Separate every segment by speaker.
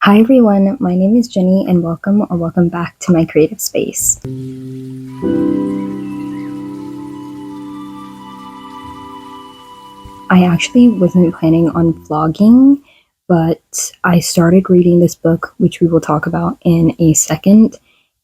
Speaker 1: Hi everyone, my name is Jenny and welcome back to my creative space. I actually wasn't planning on vlogging, but I started reading this book, which we will talk about in a second,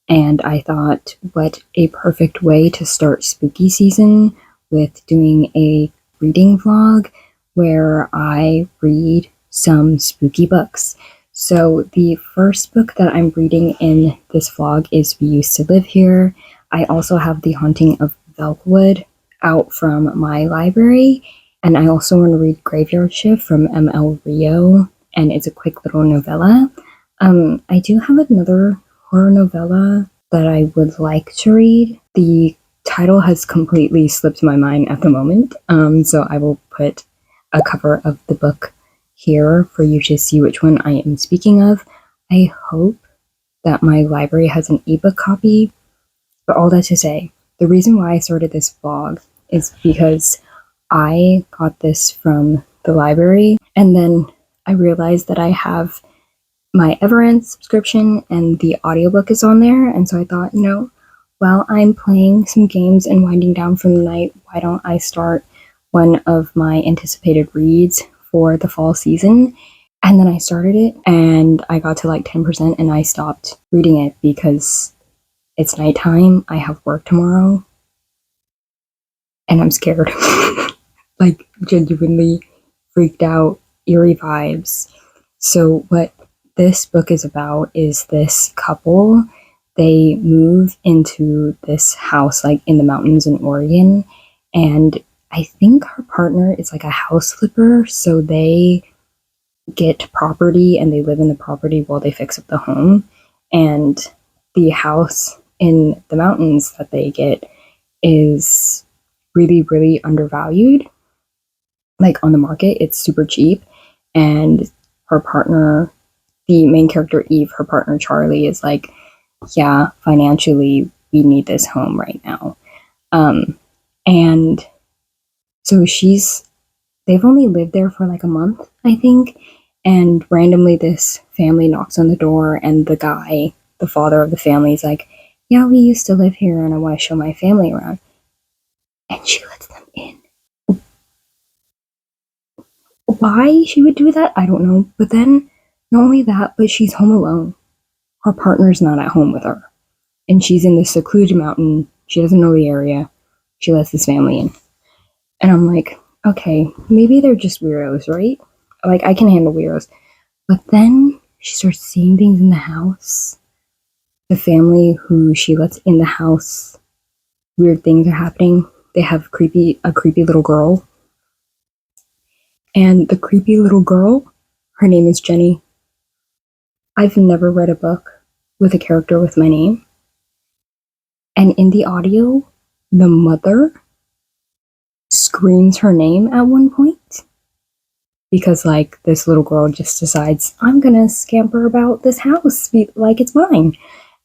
Speaker 1: and I thought, what a perfect way to start spooky season with doing a reading vlog where I read some spooky books. So the first book that I'm reading in this vlog is We Used to Live Here. I also have The Haunting of Velkwood out from my library, and I also want to read Graveyard Shift from M.L. Rio, and it's a quick little novella. I do have another horror novella that I would like to read. The title has completely slipped my mind at the moment, so I will put a cover of the book here for you to see which one I am speaking of. I hope that my library has an ebook copy, but all that to say, the reason why I started this vlog is because I got this from the library, and then I realized that I have my Everend subscription and the audiobook is on there, and so I thought, while I'm playing some games and winding down from the night, why don't I start one of my anticipated reads for the fall season? And then I started it, and I got to like 10%, and I stopped reading it because it's nighttime, I have work tomorrow, and I'm scared. Like, genuinely freaked out, eerie vibes. So what this book is about is this couple. They move into this house like in the mountains in Oregon, and I think her partner is like a house flipper, so they get property and they live in the property while they fix up the home. And the house in the mountains that they get is really, really undervalued. Like on the market, it's super cheap, and her partner, the main character Eve, her partner Charlie, is like, yeah, financially we need this home right now. And so they've only lived there for like a month, I think, and randomly this family knocks on the door, and the guy, the father of the family, is like, yeah, we used to live here and I want to show my family around. And she lets them in. Why she would do that, I don't know. But then, not only that, but she's home alone. Her partner's not at home with her. And she's in this secluded mountain. She doesn't know the area. She lets this family in. And I'm like, okay, maybe they're just weirdos, right? Like, I can handle weirdos. But then she starts seeing things in the house. The family who she lets in the house, weird things are happening. They have a creepy little girl. And the creepy little girl, her name is Jenny. I've never read a book with a character with my name. And in the audio, the mother screams her name at one point because like this little girl just decides, I'm gonna scamper about this house like it's mine,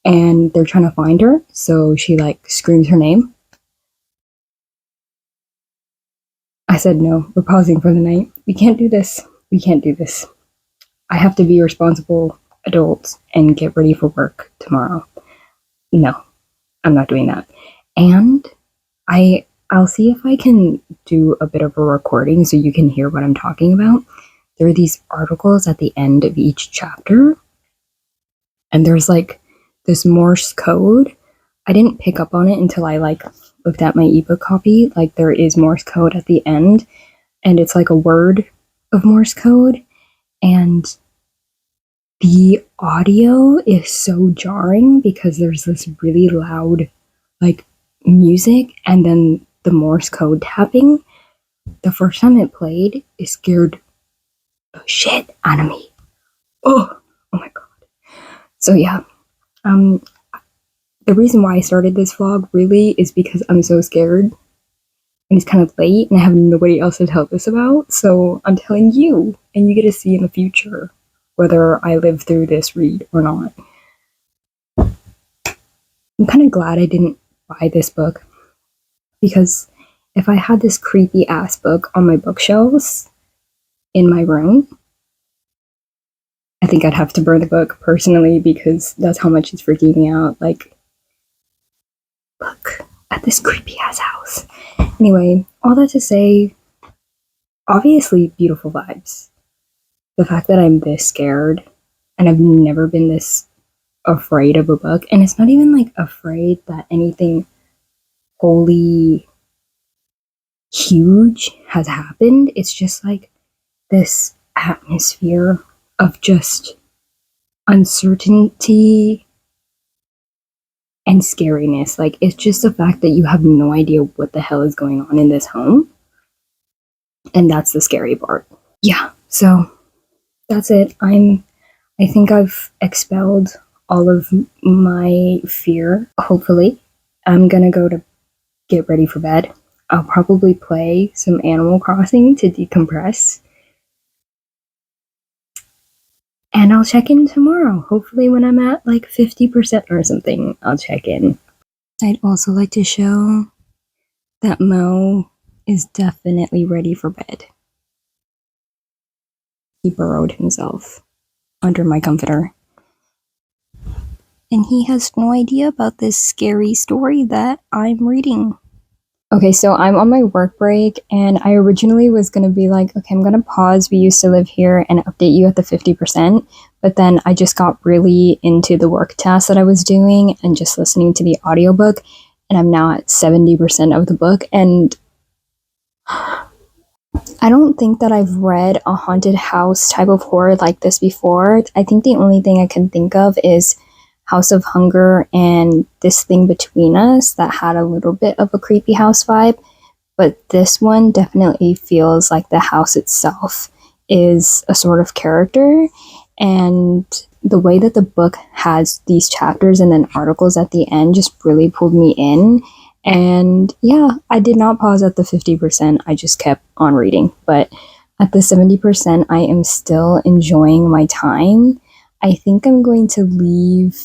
Speaker 1: and they're trying to find her, so she like screams her name. I said, no, we're pausing for the night. We can't do this. I have to be a responsible adult and get ready for work tomorrow. No, I'm not doing that. And I'll see if I can do a bit of a recording so you can hear what I'm talking about. There are these articles at the end of each chapter, and there's like this Morse code. I didn't pick up on it until I like looked at my ebook copy. Like, there is Morse code at the end, and it's like a word of Morse code, and the audio is so jarring because there's this really loud like music and then the Morse code tapping. The first time it played, it scared the shit out of me. Oh my god. So yeah, the reason why I started this vlog really is because I'm so scared, and it's kind of late and I have nobody else to tell this about, so I'm telling you, and you get to see in the future whether I live through this read or not. I'm kind of glad I didn't buy this book, because if I had this creepy ass book on my bookshelves in my room, I think I'd have to burn the book personally because that's how much it's freaking me out. Like, look at this creepy ass house. Anyway, all that to say, obviously beautiful vibes. The fact that I'm this scared and I've never been this afraid of a book, and it's not even like afraid that anything wholly huge has happened. It's just like this atmosphere of just uncertainty and scariness. Like, it's just the fact that you have no idea what the hell is going on in this home. And that's the scary part. Yeah, so that's it. I think I've expelled all of my fear, hopefully. I'm gonna go to get ready for bed. I'll probably play some Animal Crossing to decompress. And I'll check in tomorrow. Hopefully when I'm at like 50% or something, I'll check in. I'd also like to show that Mo is definitely ready for bed. He burrowed himself under my comforter. And he has no idea about this scary story that I'm reading. Okay, so I'm on my work break, and I originally was going to be like, okay, I'm going to pause We Used to Live Here and update you at the 50%, but then I just got really into the work task that I was doing and just listening to the audiobook, and I'm now at 70% of the book, and I don't think that I've read a haunted house type of horror like this before. I think the only thing I can think of is House of Hunger and This Thing Between Us that had a little bit of a creepy house vibe, but this one definitely feels like the house itself is a sort of character, and the way that the book has these chapters and then articles at the end just really pulled me in. And yeah, I did not pause at the 50%, I just kept on reading, but at the 70% I am still enjoying my time. I think I'm going to leave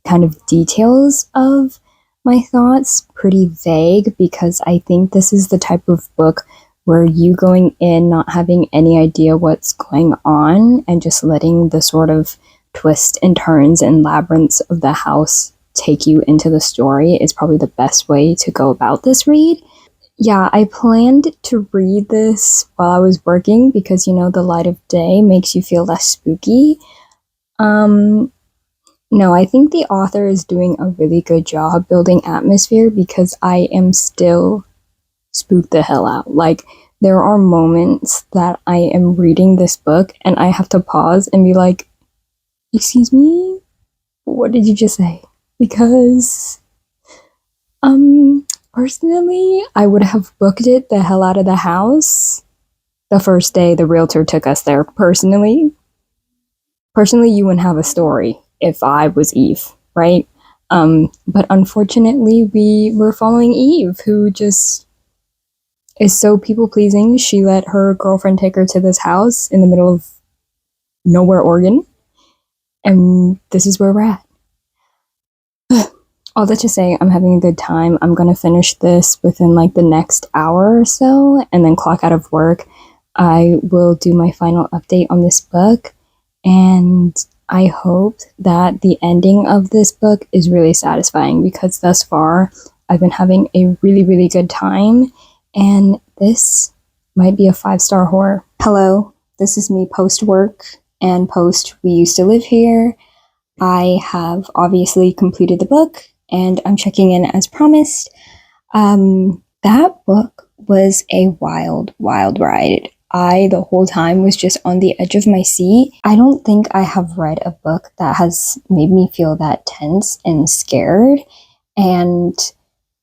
Speaker 1: kind of details of my thoughts pretty vague because I think this is the type of book where you going in not having any idea what's going on and just letting the sort of twists and turns and labyrinths of the house take you into the story is probably the best way to go about this read. Yeah, I planned to read this while I was working because, you know, the light of day makes you feel less spooky. No, I think the author is doing a really good job building atmosphere because I am still spooked the hell out. Like, there are moments that I am reading this book and I have to pause and be like, excuse me? What did you just say? Because, personally, I would have booked it the hell out of the house the first day the realtor took us there. Personally, you wouldn't have a story if I was Eve, right? But unfortunately, we were following Eve, who just is so people-pleasing. She let her girlfriend take her to this house in the middle of nowhere, Oregon, and this is where we're at. All that to say, I'm having a good time. I'm gonna finish this within like the next hour or so, and then clock out of work. I will do my final update on this book, and I hope that the ending of this book is really satisfying because thus far I've been having a really, really good time, and this might be a 5-star horror. Hello, this is me post-work and post We Used to Live Here. I have obviously completed the book, and I'm checking in as promised. That book was a wild, wild ride. I, the whole time, was just on the edge of my seat. I don't think I have read a book that has made me feel that tense and scared. And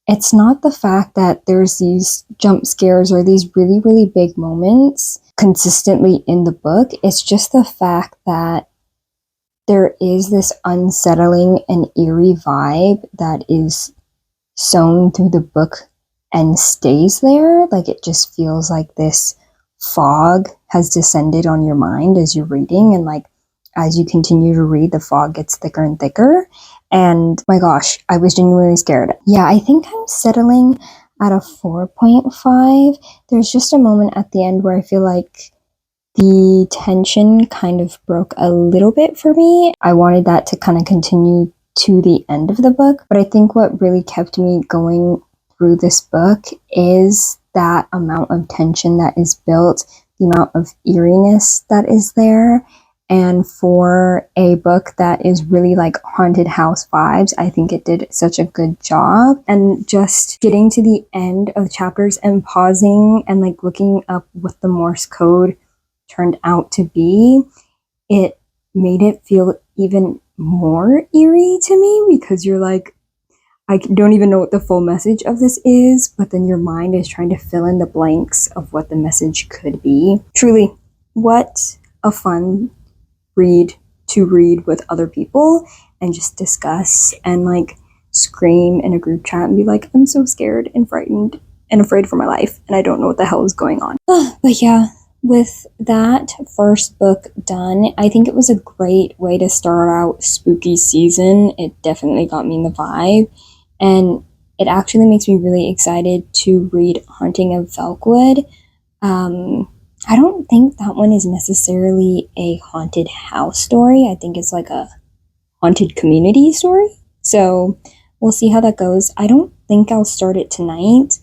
Speaker 1: it's not the fact that there's these jump scares or these really, really big moments consistently in the book. It's just the fact that there is this unsettling and eerie vibe that is sewn through the book and stays there. Like, it just feels like this fog has descended on your mind as you're reading, and like as you continue to read, the fog gets thicker and thicker, and my gosh, I was genuinely scared. Yeah, I think I'm settling at a 4.5. There's just a moment at the end where I feel like the tension kind of broke a little bit for me. I wanted that to kind of continue to the end of the book, but I think what really kept me going through this book is that amount of tension that is built, the amount of eeriness that is there. And for a book that is really like haunted house vibes, I think it did such a good job. And just getting to the end of chapters and pausing and like looking up what the Morse code turned out to be, it made it feel even more eerie to me, because you're like, I don't even know what the full message of this is, but then your mind is trying to fill in the blanks of what the message could be. Truly, what a fun read to read with other people and just discuss and like scream in a group chat and be like, I'm so scared and frightened and afraid for my life and I don't know what the hell is going on. But yeah, with that first book done, I think it was a great way to start out spooky season. It definitely got me in the vibe, and it actually makes me really excited to read Haunting of Velkwood. I don't think that one is necessarily a haunted house story. I think it's like a haunted community story. So we'll see how that goes. I don't think I'll start it tonight.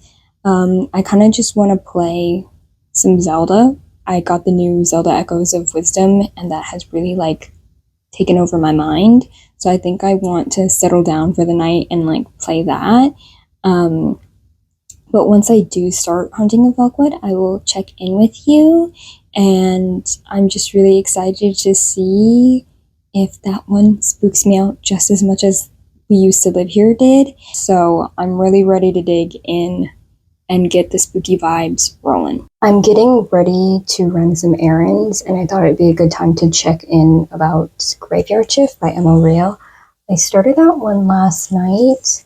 Speaker 1: I kind of just want to play some Zelda. I got the new Zelda Echoes of Wisdom, and that has really like taken over my mind. So I think I want to settle down for the night and like play that. But once I do start Haunting of Velkwood, I will check in with you, and I'm just really excited to see if that one spooks me out just as much as We Used to Live Here did. So I'm really ready to dig in and get the spooky vibes rolling. I'm getting ready to run some errands, and I thought it'd be a good time to check in about Graveyard Shift by Emma Real. I started that one last night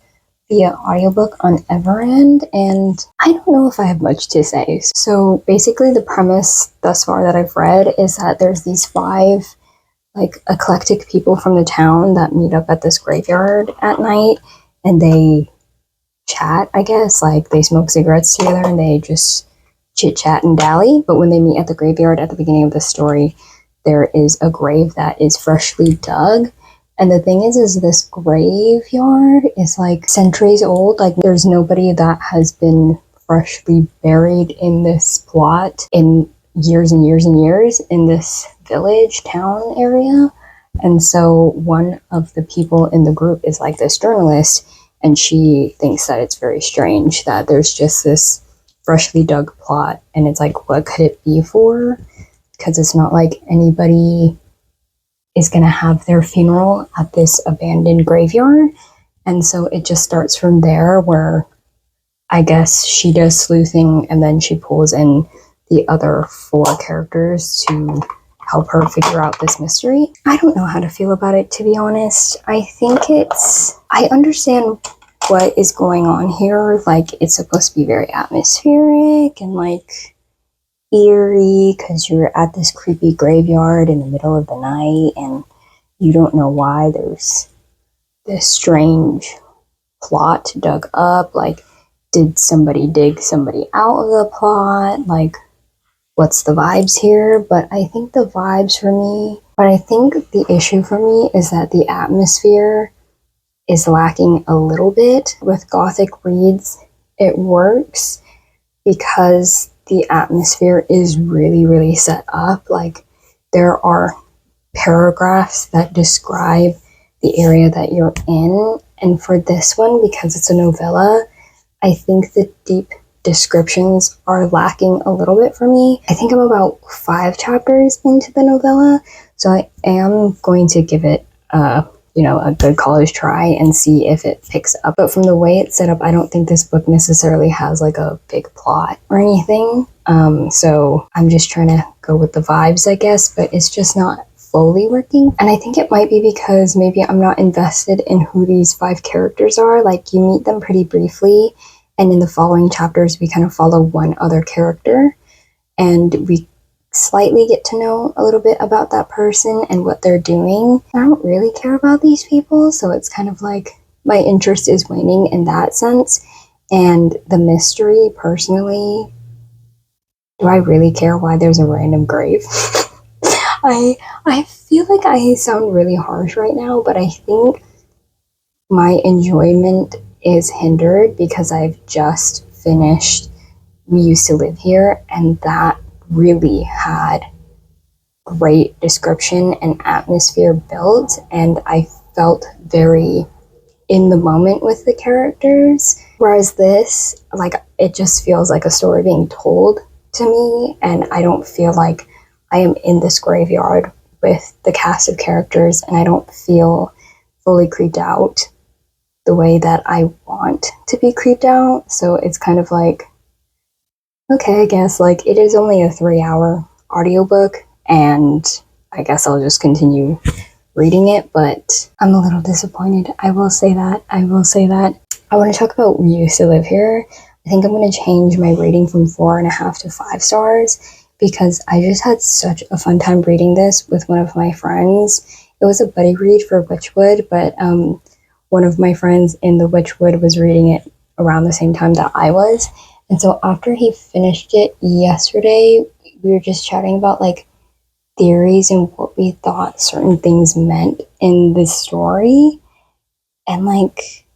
Speaker 1: via audiobook on Everend, and I don't know if I have much to say. So basically the premise thus far that I've read is that there's these 5 like eclectic people from the town that meet up at this graveyard at night, and they chat, I guess, like they smoke cigarettes together and they just chit chat and dally. But when they meet at the graveyard at the beginning of the story, there is a grave that is freshly dug. And the thing is this graveyard is like centuries old. Like there's nobody that has been freshly buried in this plot in years and years and years in this village, town area. And so one of the people in the group is like this journalist, and she thinks that it's very strange that there's just this freshly dug plot, and it's like, what could it be for? Because it's not like anybody is going to have their funeral at this abandoned graveyard. And so it just starts from there, where I guess she does sleuthing, and then she pulls in the other 4 characters to help her figure out this mystery. I don't know how to feel about it, to be honest. I understand what is going on here. Like, it's supposed to be very atmospheric and like eerie, because you're at this creepy graveyard in the middle of the night and you don't know why there's this strange plot dug up. Like, did somebody dig somebody out of the plot? Like, what's the vibes here? But I think the issue for me is that the atmosphere is lacking a little bit. With Gothic reads, it works because the atmosphere is really, really set up. Like, there are paragraphs that describe the area that you're in. And for this one, because it's a novella, I think the deep descriptions are lacking a little bit for me. I think I'm about 5 chapters into the novella, so I am going to give it a good college try and see if it picks up. But from the way it's set up, I don't think this book necessarily has like a big plot or anything. So I'm just trying to go with the vibes, I guess, but it's just not fully working. And I think it might be because maybe I'm not invested in who these 5 characters are. Like, you meet them pretty briefly, and in the following chapters, we kind of follow one other character, and we slightly get to know a little bit about that person and what they're doing. I don't really care about these people, so it's kind of like my interest is waning in that sense. And the mystery, personally, Do I really care why there's a random grave? I feel like I sound really harsh right now, but I think my enjoyment is hindered because I've just finished We Used to Live Here, and that really had great description and atmosphere built, and I felt very in the moment with the characters. Whereas this, like, it just feels like a story being told to me, and I don't feel like I am in this graveyard with the cast of characters, and I don't feel fully creeped out the way that I want to be creeped out. So it's kind of like, okay, I guess like it is only a 3 hour audiobook, and I guess I'll just continue reading it, but I'm a little disappointed. I will say that. I want to talk about We Used to Live Here. I think I'm going to change my rating from 4.5 to 5 stars because I just had such a fun time reading this with one of my friends. It was a buddy read for Witchwood, but one of my friends in the Witchwood was reading it around the same time that I was. And so after he finished it yesterday, we were just chatting about like theories and what we thought certain things meant in this story. And like,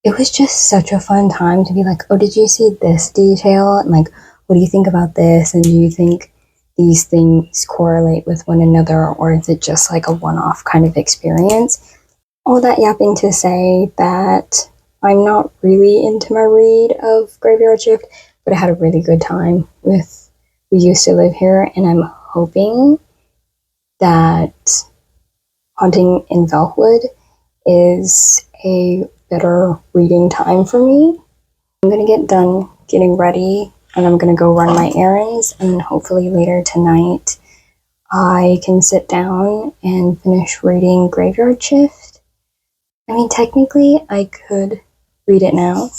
Speaker 1: it was just such a fun time to be like, oh, did you see this detail? And like, what do you think about this? And do you think these things correlate with one another? Or is it just like a one-off kind of experience? All that yapping to say that I'm not really into my read of Graveyard Shift, but I had a really good time with We Used to Live Here, and I'm hoping that Haunting in Velkwood is a better reading time for me. I'm gonna get done getting ready, and I'm gonna go run my errands, and hopefully later tonight I can sit down and finish reading Graveyard Shift. I mean, technically I could read it now,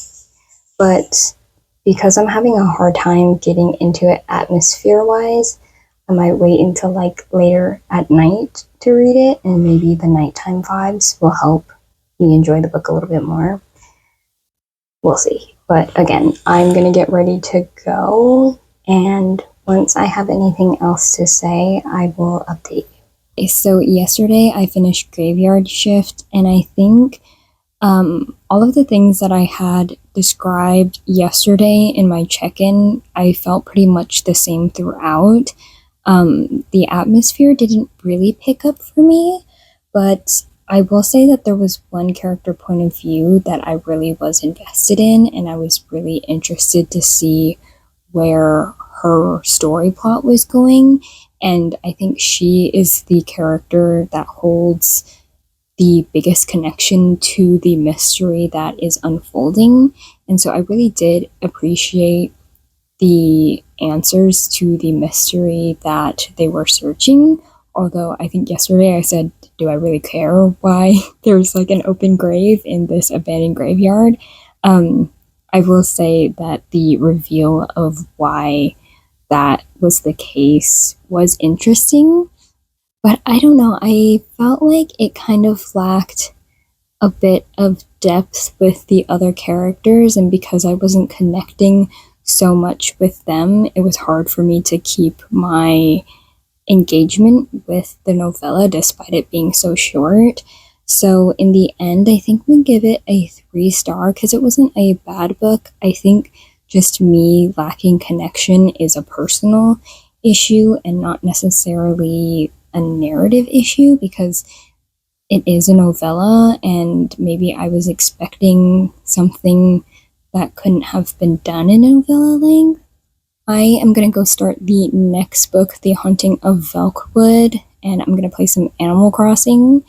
Speaker 1: but because I'm having a hard time getting into it atmosphere-wise, I might wait until like later at night to read it, and maybe the nighttime vibes will help me enjoy the book a little bit more. We'll see. But again, I'm gonna get ready to go, and once I have anything else to say, I will update you. So yesterday I finished Graveyard Shift, and I think all of the things that I had described yesterday in my check-in, I felt pretty much the same throughout. The atmosphere didn't really pick up for me, but I will say that there was one character point of view that I really was invested in, and I was really interested to see where her story plot was going, and I think she is the character that holds the biggest connection to the mystery that is unfolding. And so I really did appreciate the answers to the mystery that they were searching. Although I think yesterday I said, do I really care why there's like an open grave in this abandoned graveyard? I will say that the reveal of why that was the case was interesting. But I don't know, I felt like it kind of lacked a bit of depth with the other characters, and because I wasn't connecting so much with them, it was hard for me to keep my engagement with the novella despite it being so short. So in the end, I think we give it a 3 star because it wasn't a bad book. I think just me lacking connection is a personal issue and not necessarily a narrative issue, because it is a novella and maybe I was expecting something that couldn't have been done in a novella length. I am going to go start the next book, The Haunting of Velkwood, and I'm going to play some Animal Crossing.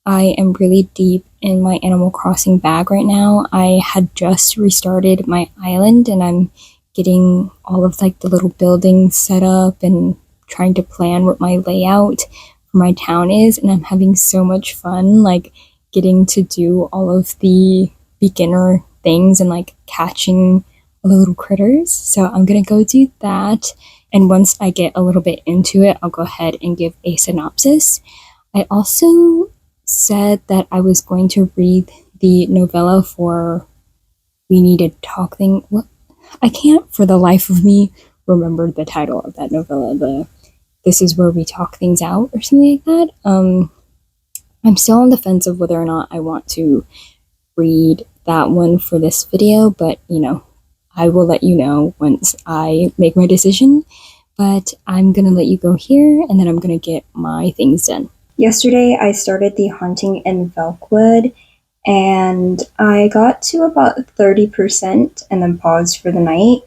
Speaker 1: I am really deep in my Animal Crossing bag right now. I had just restarted my island and I'm getting all of like the little buildings set up and trying to plan what my layout for my town is, and I'm having so much fun like getting to do all of the beginner things and like catching all the little critters. So I'm gonna go do that, and once I get a little bit into it, I'll go ahead and give a synopsis. I also said that I was going to read the novella for We Need to Talk thing. What? I can't for the life of me remembered the title of that novella, This Is Where We Talk Things Out, or something like that. I'm still on the fence of whether or not I want to read that one for this video, but I will let you know once I make my decision. But I'm gonna let you go here, and then I'm gonna get my things done. Yesterday, I started The Haunting in Velkwood, and I got to about 30% and then paused for the night.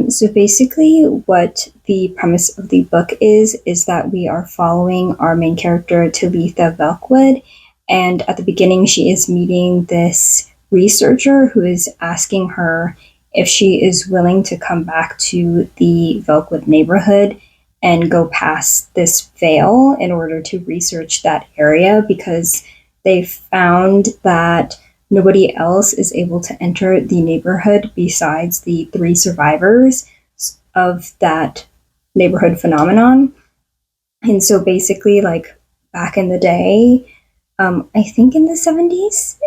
Speaker 1: So basically, what the premise of the book is that we are following our main character, Talitha Velkwood, and at the beginning, she is meeting this researcher who is asking her if she is willing to come back to the Velkwood neighborhood and go past this veil in order to research that area, because they found that nobody else is able to enter the neighborhood besides the 3 survivors of that neighborhood phenomenon. And so basically, like back in the day, I think in the 70s,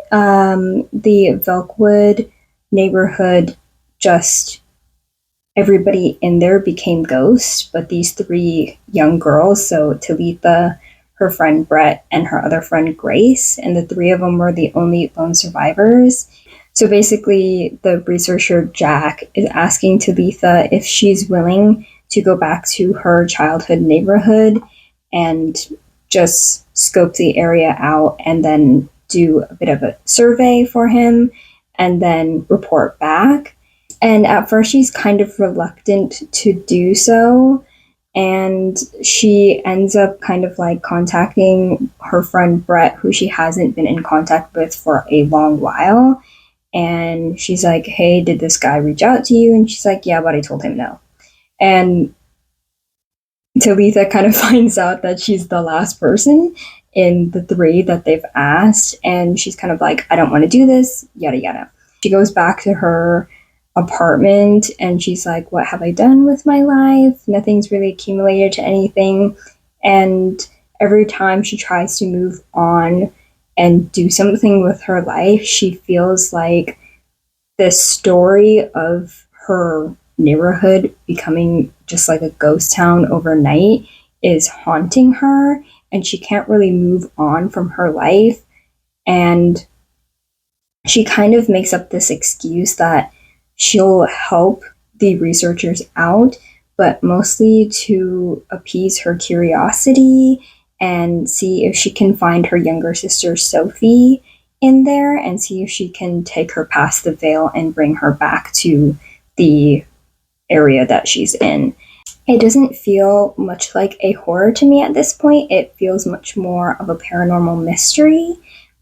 Speaker 1: the Velkwood neighborhood, just everybody in there became ghosts, but these 3 young girls, so Talitha, her friend Brett, and her other friend Grace, and the 3 of them were the only lone survivors. So basically, the researcher Jack is asking Talitha if she's willing to go back to her childhood neighborhood and just scope the area out and then do a bit of a survey for him and then report back. And at first she's kind of reluctant to do so, and she ends up kind of like contacting her friend Brett, who she hasn't been in contact with for a long while. And she's like, hey, did this guy reach out to you? And she's like, yeah, but I told him no. And Talitha kind of finds out that she's the last person in the 3 that they've asked, and she's kind of like, I don't want to do this, yada yada. She goes back to her apartment and she's like, what have I done with my life? Nothing's really accumulated to anything. And every time she tries to move on and do something with her life, she feels like the story of her neighborhood becoming just like a ghost town overnight is haunting her, and she can't really move on from her life. And she kind of makes up this excuse that she'll help the researchers out, but mostly to appease her curiosity and see if she can find her younger sister Sophie in there and see if she can take her past the veil and bring her back to the area that she's in. It doesn't feel much like a horror to me at this point. It feels much more of a paranormal mystery.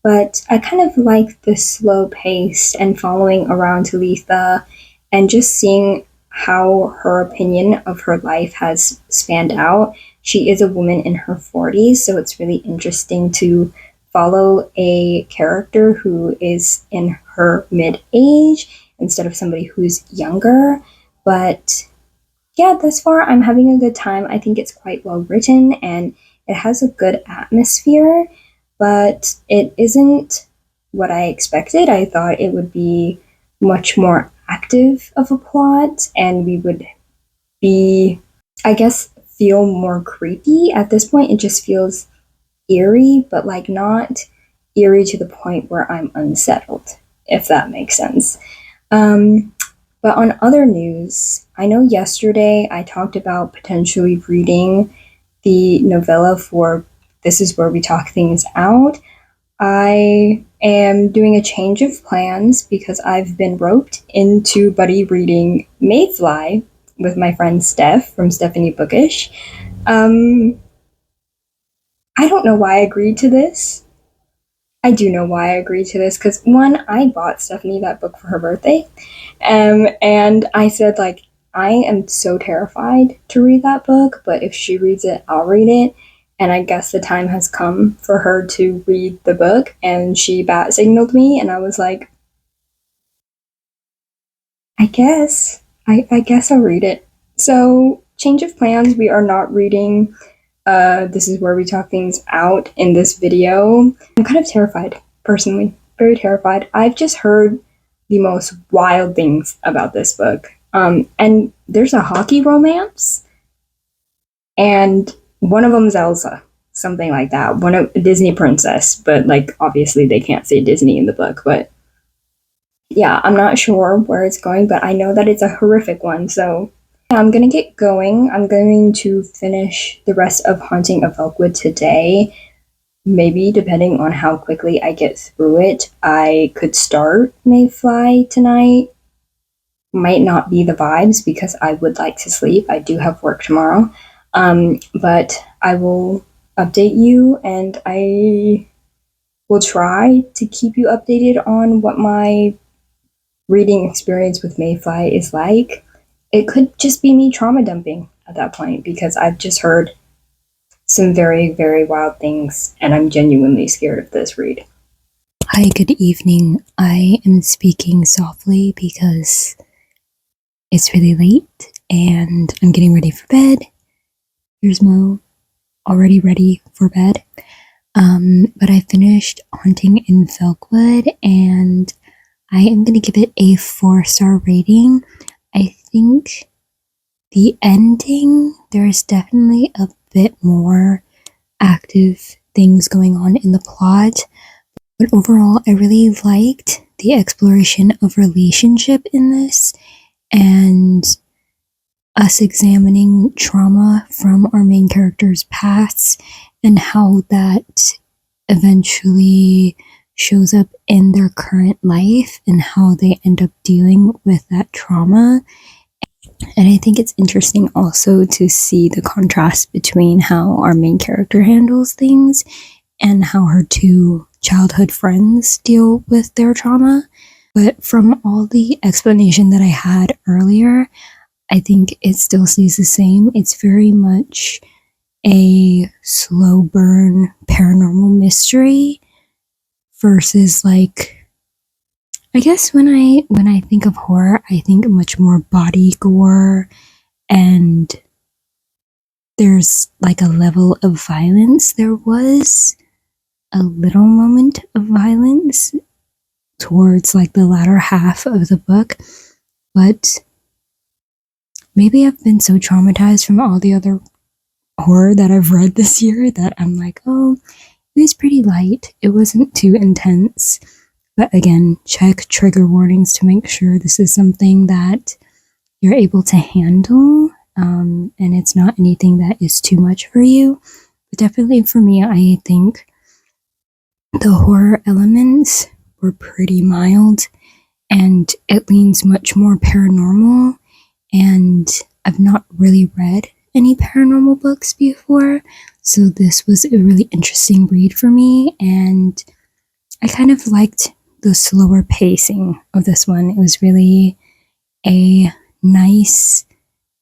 Speaker 1: But I kind of like the slow pace and following around Talitha and just seeing how her opinion of her life has spanned out. She is a woman in her 40s, so it's really interesting to follow a character who is in her mid-age instead of somebody who's younger. But yeah, thus far I'm having a good time. I think it's quite well written and it has a good atmosphere, but it isn't what I expected. I thought it would be much more active of a plot and we would be, I guess, feel more creepy. At this point, it just feels eerie, but like not eerie to the point where I'm unsettled, if that makes sense. But on other news, I know yesterday I talked about potentially reading the novella for This Is Where We Talk Things Out. I am doing a change of plans because I've been roped into buddy reading Mayfly with my friend Steph from Stephanie Bookish. I don't know why I agreed to this. I do know why I agreed to this, because one, I bought Stephanie that book for her birthday, and I said, like, I am so terrified to read that book, but if she reads it, I'll read it. And I guess the time has come for her to read the book, and she bat signaled me, and I was like, I guess I'll read it. So, change of plans, we are not reading This Is Where We Talk Things Out in this video. I'm kind of terrified, personally. Very terrified. I've just heard the most wild things about this book. And there's a hockey romance, and one of them's Elsa, something like that. One of Disney princess, but like obviously they can't say Disney in the book. But yeah, I'm not sure where it's going, but I know that it's a horrific one. So yeah, I'm gonna get going. I'm going to finish the rest of Haunting of Elkwood today. Maybe depending on how quickly I get through it, I could start Mayfly tonight. Might not be the vibes because I would like to sleep. I do have work tomorrow. But I will update you, and I will try to keep you updated on what my reading experience with Mayfly is like. It could just be me trauma dumping at that point because I've just heard some very, very wild things, and I'm genuinely scared of this read.
Speaker 2: Hi, good evening. I am speaking softly because it's really late and I'm getting ready for bed. Here's Mo, already ready for bed. But I finished Haunting in Felkwood and I am going to give it a 4-star rating. I think the ending, there's definitely a bit more active things going on in the plot. But overall, I really liked the exploration of relationship in this and us examining trauma from our main characters' pasts and how that eventually shows up in their current life and how they end up dealing with that trauma. And I think it's interesting also to see the contrast between how our main character handles things and how her two childhood friends deal with their trauma. But from all the explanation that I had earlier, I think it still stays the same. It's very much a slow burn paranormal mystery versus like, I guess when I think of horror, I think much more body gore and there's like a level of violence. There was a little moment of violence towards like the latter half of the book, but maybe I've been so traumatized from all the other horror that I've read this year that I'm like, oh, it was pretty light. It wasn't too intense. But again, check trigger warnings to make sure this is something that you're able to handle and it's not anything that is too much for you. But definitely for me, I think the horror elements were pretty mild and it leans much more paranormal. And I've not really read any paranormal books before, so this was a really interesting read for me, and I kind of liked the slower pacing of this one. It was really a nice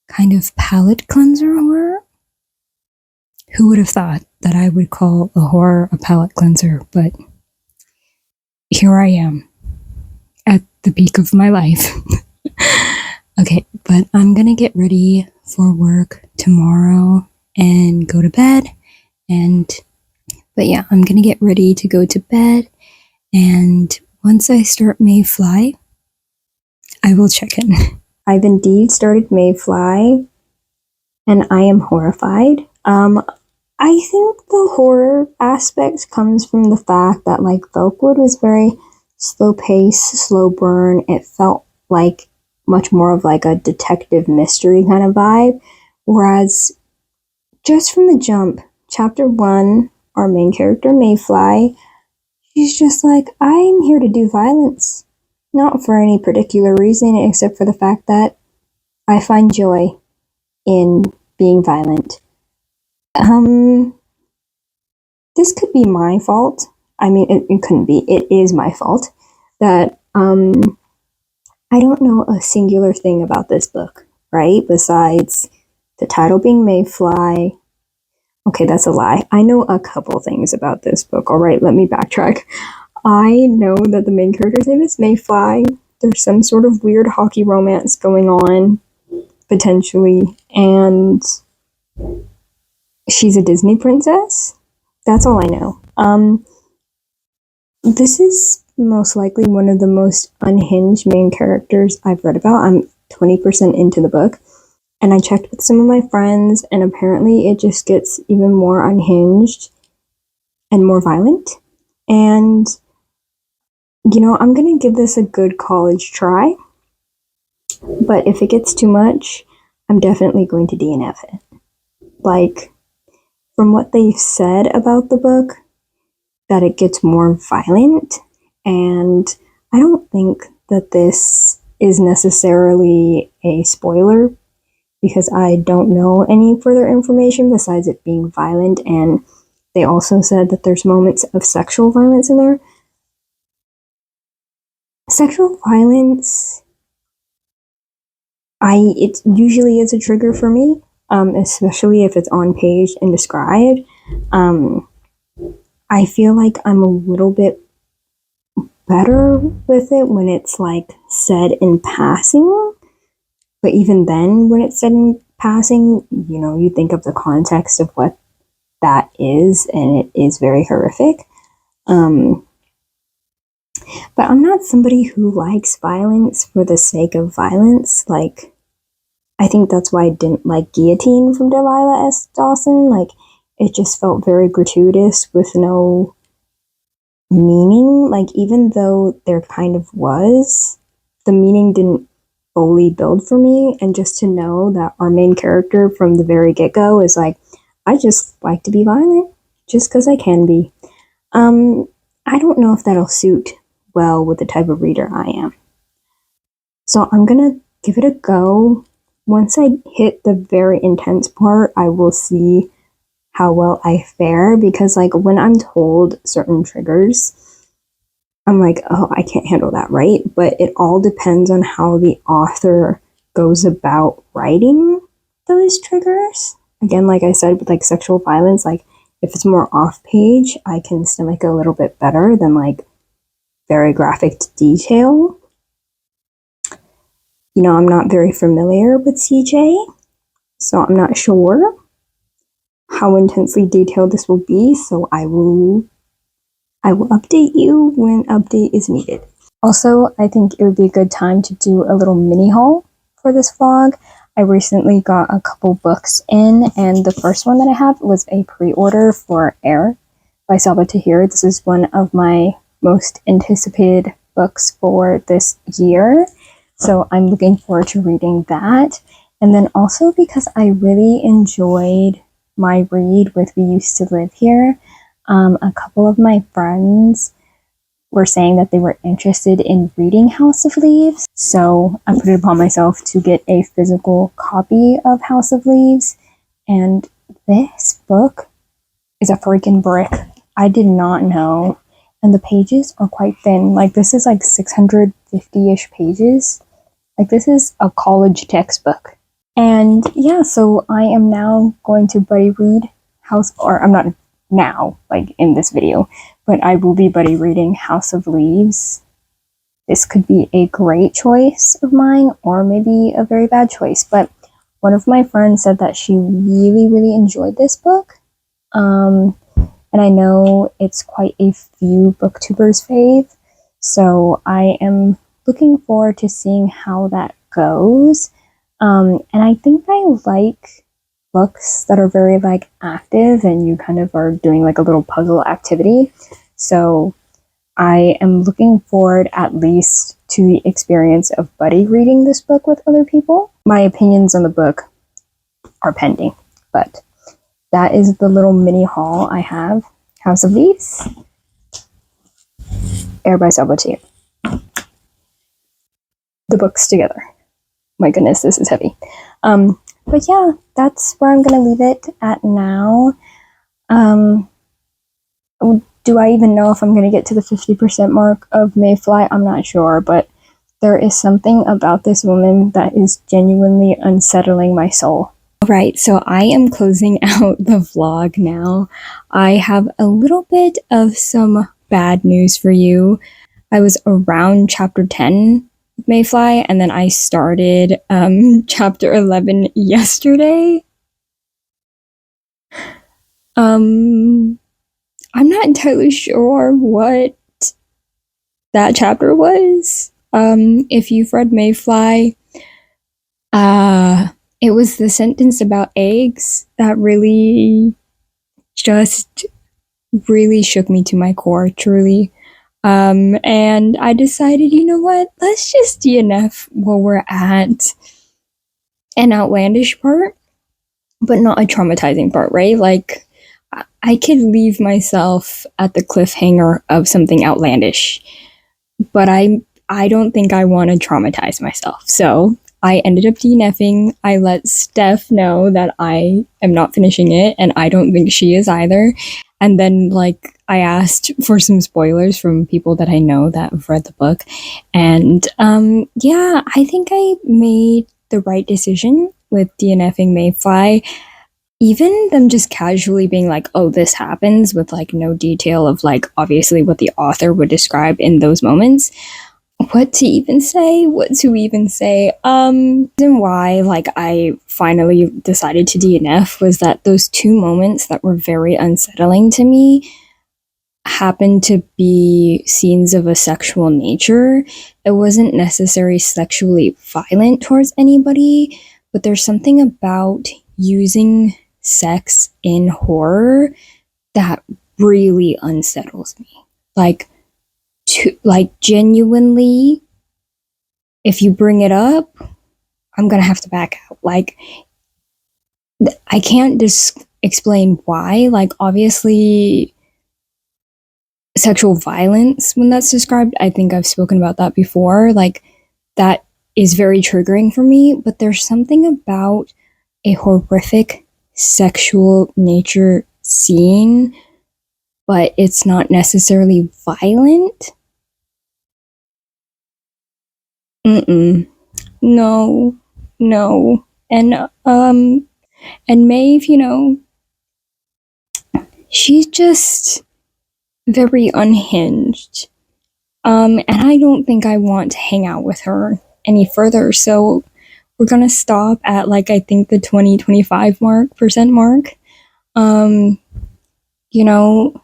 Speaker 2: kind of palate cleanser horror. Who would have thought that I would call a horror a palate cleanser, but here I am at the peak of my life. Okay, but I'm gonna get ready for work tomorrow and go to bed. But yeah, I'm gonna get ready to go to bed. And once I start Mayfly, I will check in.
Speaker 1: I've indeed started Mayfly, and I am horrified. I think the horror aspect comes from the fact that like Velkwood was very slow pace, slow burn. It felt like much more of like a detective mystery kind of vibe. Whereas just from the jump, chapter 1, our main character Mayfly, she's just like, I'm here to do violence. Not for any particular reason except for the fact that I find joy in being violent. This could be my fault. I mean, it couldn't be. It is my fault that, I don't know a singular thing about this book, right? Besides the title being Mayfly. Okay, that's a lie. I know a couple things about this book. All right, let me backtrack. I know that the main character's name is Mayfly. There's some sort of weird hockey romance going on, potentially, and she's a Disney princess. That's all I know. This is most likely one of the most unhinged main characters I've read about. 20% into the book. And I checked with some of my friends, and apparently it just gets even more unhinged and more violent. And, I'm going to give this a good college try. But if it gets too much, I'm definitely going to DNF it. Like, from what they've said about the book, that it gets more violent. And I don't think that this is necessarily a spoiler, because I don't know any further information besides it being violent, and they also said that there's moments of sexual violence in there. Sexual violence, it usually is a trigger for me, especially if it's on page and described. I feel like I'm a little bit better with it when it's like said in passing. But even then, when it's said in passing, you think of the context of what that is, and it is very horrific. But I'm not somebody who likes violence for the sake of violence. Like, I think that's why I didn't like Guillotine from Delilah S. Dawson. Like, it just felt very gratuitous with no meaning. Like, even though there kind of was, the meaning didn't fully build for me. And just to know that our main character from the very get-go is like, I just like to be violent just because I can be. I don't know if that'll suit well with the type of reader I am. So I'm gonna give it a go. Once I hit the very intense part, I will see how well I fare, because like when I'm told certain triggers, I'm like, oh, I can't handle that, right? But it all depends on how the author goes about writing those triggers. Again, like I said, with like sexual violence, like if it's more off page, I can stomach it a little bit better than like very graphic detail. I'm not very familiar with CJ, so I'm not sure how intensely detailed this will be, so I will update you when update is needed. Also, I think it would be a good time to do a little mini haul for this vlog. I recently got a couple books in, and the first one that I have was a pre-order for Air by Salva Tahir. This is one of my most anticipated books for this year, so I'm looking forward to reading that. And then also because I really enjoyed my read with We Used to Live Here, a couple of my friends were saying that they were interested in reading House of Leaves, so I put it upon myself to get a physical copy of House of Leaves, and this book is a freaking brick. I did not know, and the pages are quite thin. Like, this is like 650-ish pages. Like, this is a college textbook. And yeah, so I am now going to buddy read I'm not now, like in this video, but I will be buddy reading House of Leaves. This could be a great choice of mine, or maybe a very bad choice, but one of my friends said that she really, really enjoyed this book. And I know it's quite a few booktubers' fave, so I am looking forward to seeing how that goes. And I think I like books that are very like active, and you kind of are doing like a little puzzle activity. So I am looking forward at least to the experience of buddy reading this book with other people. My opinions on the book are pending, but that is the little mini haul I have. House of Leaves, Air by Salva Tahir. The books together. My goodness, this is heavy. But yeah, that's where I'm gonna leave it at now. Do I even know if I'm gonna get to the 50% mark of Mayfly? I'm not sure, but there is something about this woman that is genuinely unsettling my soul. Alright, so I am closing out the vlog now. I have a little bit of some bad news for you. I was around chapter 10 of Mayfly, and then I started chapter 11 yesterday. I'm not entirely sure what that chapter was. If you've read Mayfly, It was the sentence about eggs that really just really shook me to my core, truly. And I decided, you know what? Let's just DNF where we're at an outlandish part, but not a traumatizing part, right? Like, I could leave myself at the cliffhanger of something outlandish, but I don't think I want to traumatize myself. So I ended up DNFing. I let Steph know that I am not finishing it, and I don't think she is either. And then, like, I asked for some spoilers from people that I know that have read the book. And yeah, I think I made the right decision with DNFing Mayfly. Even them just casually being like, oh, this happens with like no detail of like obviously what the author would describe in those moments. What to even say? What to even say? And why like I finally decided to DNF was that those two moments that were very unsettling to me happened to be scenes of a sexual nature. It wasn't necessarily sexually violent towards anybody, but there's something about using sex in horror that really unsettles me. Like genuinely, if you bring it up, I'm gonna have to back out. Like, I can't just explain why. Like, obviously, sexual violence, when that's described, I think I've spoken about that before. Like, that is very triggering for me, but there's something about a horrific sexual nature scene, but it's not necessarily violent. Mm-mm. No, no. And Maeve, you know, she's just very unhinged. And I don't think I want to hang out with her any further. So we're gonna stop at like I think the 20-25 percent mark. Um, you know,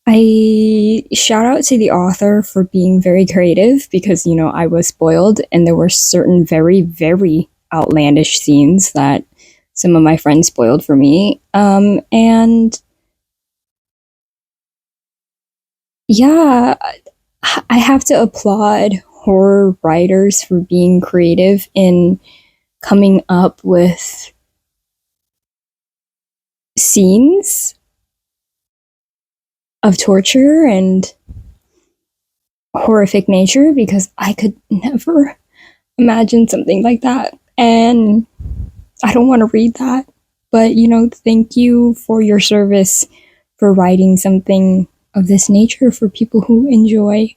Speaker 1: I shout out to the author for being very creative because, you know, I was spoiled and there were certain very, very outlandish scenes that some of my friends spoiled for me. And yeah, I have to applaud horror writers for being creative in coming up with scenes of torture and horrific nature because I could never imagine something like that. And I don't want to read that. But, you know, thank you for your service for writing something of this nature for people who enjoy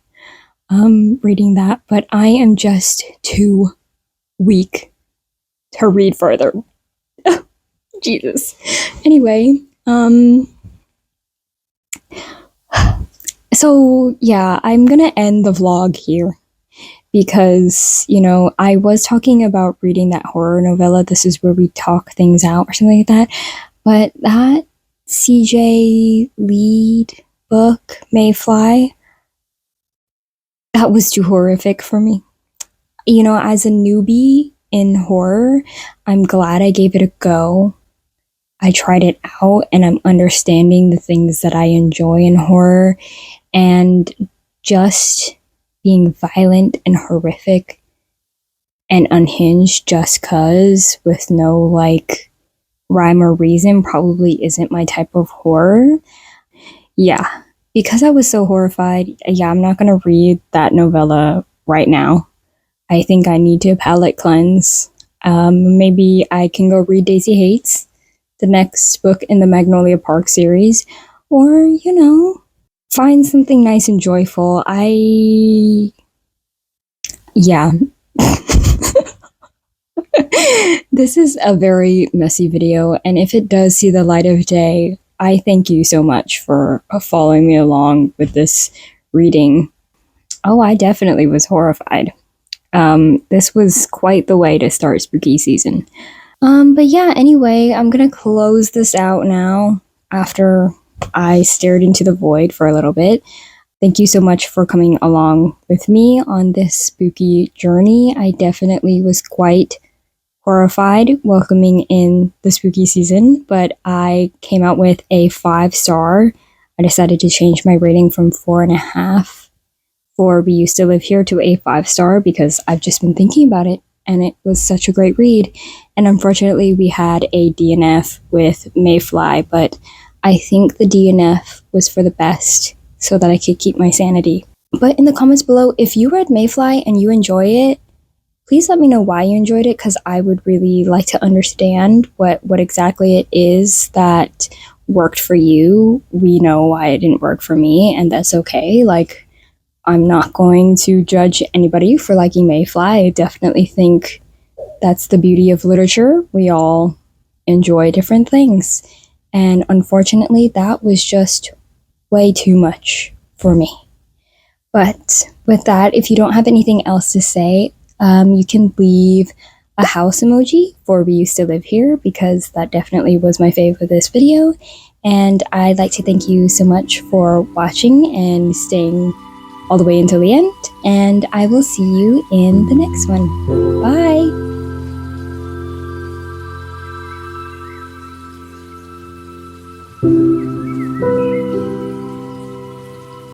Speaker 1: reading that. But I am just too weak to read further. Jesus. Anyway, so yeah, I'm gonna end the vlog here because, you know, I was talking about reading that horror novella, This Is Where We Talk Things Out, or something like that. But that CJ lead book, Mayfly, that was too horrific for me. You know, as a newbie in horror, I'm glad I gave it a go. I tried it out and I'm understanding the things that I enjoy in horror, and just being violent and horrific and unhinged just cuz with no like rhyme or reason probably isn't my type of horror. Yeah, because I was so horrified, yeah, I'm not gonna read that novella right now. I think I need to palate cleanse. Maybe I can go read Daisy Hates, the next book in the Magnolia Park series, or, you know, find something nice and joyful. Yeah. This is a very messy video, and if it does see the light of day, I thank you so much for following me along with this reading. Oh, I definitely was horrified. This was quite the way to start spooky season. But yeah, anyway, I'm gonna close this out now after I stared into the void for a little bit. thank you so much for coming along with me on this spooky journey. I definitely was quite horrified welcoming in the spooky season, but I came out with a 5-star. I decided to change my rating from 4.5 for We Used to Live Here to a 5-star because I've just been thinking about it and it was such a great read. And unfortunately, we had a DNF with Mayfly, but I think the DNF was for the best so that I could keep my sanity. But in the comments below, if you read Mayfly and you enjoy it, please let me know why you enjoyed it, because I would really like to understand what exactly it is that worked for you. We know why it didn't work for me, and that's okay. Like, I'm not going to judge anybody for liking Mayfly. I definitely think that's the beauty of literature. We all enjoy different things. And unfortunately, that was just way too much for me. But with that, if you don't have anything else to say, you can leave a house emoji for We Used to Live Here, because that definitely was my fave for this video. And I'd like to thank you so much for watching and staying all the way until the end. And I will see you in the next one. Bye!